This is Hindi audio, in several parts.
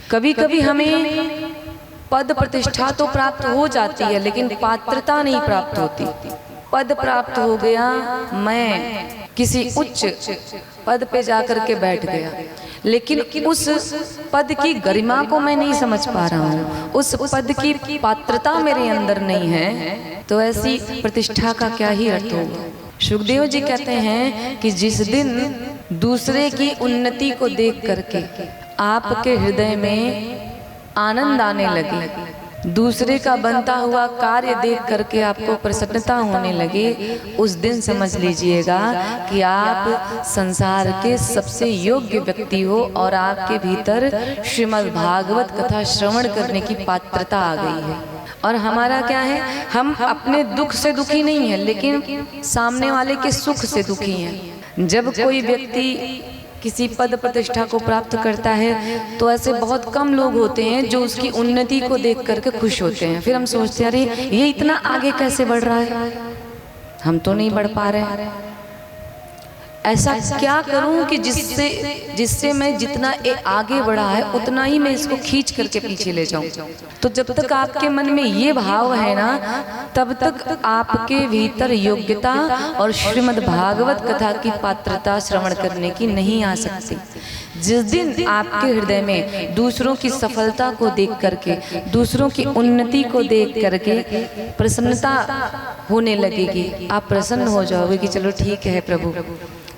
कभी कभी हमें पद प्रतिष्ठा तो प्राप्त हो जाती है, लेकिन पात्रता नहीं प्राप्त होती। पद प्राप्त हो गया, मैं किसी उच्च पद पे जाकर के बैठ गया, लेकिन उस पद की गरिमा को मैं नहीं समझ पा रहा हूँ, उस पद की पात्रता मेरे अंदर नहीं है, तो ऐसी प्रतिष्ठा का क्या ही अर्थ होगा। सुखदेव जी कहते हैं कि जिस दिन दूसरे की उन्नति को देख करके आपके हृदय में आनंद आने लगे, दूसरे का बनता हुआ कार्य देख करके आपको प्रसन्नता होने लगे, उस दिन समझ लीजिएगा कि आप संसार के सबसे योग्य व्यक्ति हो और आपके भीतर श्रीमद् भागवत कथा श्रवण करने की पात्रता आ गई है। और हमारा क्या है, हम अपने दुख से दुखी नहीं है, लेकिन सामने वाले के सुख से दुखी हैं। जब कोई व्यक्ति किसी पद प्रतिष्ठा को प्राप्त करता है तो ऐसे बहुत कम लोग होते हैं जो उसकी उन्नति को देख करके खुश होते हैं। फिर हम सोचते हैं, अरे ये इतना आगे कैसे बढ़ रहा है, हम तो नहीं बढ़ पा रहे। ऐसा क्या करूं कि जिससे मैं जितना आगे बढ़ा है उतना ही मैं इसको खींच करके पीछे ले जाऊं। तो जब तक आपके मन में ये भाव है ना, तब तक आपके भीतर योग्यता और श्रीमद् भागवत कथा की पात्रता श्रवण करने की नहीं आ सकती। जिस दिन आपके हृदय में दूसरों की सफलता को देख करके, दूसरों की उन्नति को देख करके प्रसन्नता होने लगेगी, आप प्रसन्न हो जाओगे कि चलो ठीक है प्रभु,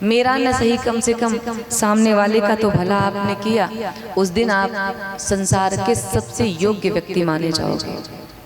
मेरा न सही कम से कम सामने वाले का तो भला आपने किया। उस दिन आप संसार के सबसे योग्य व्यक्ति माने जाओगे।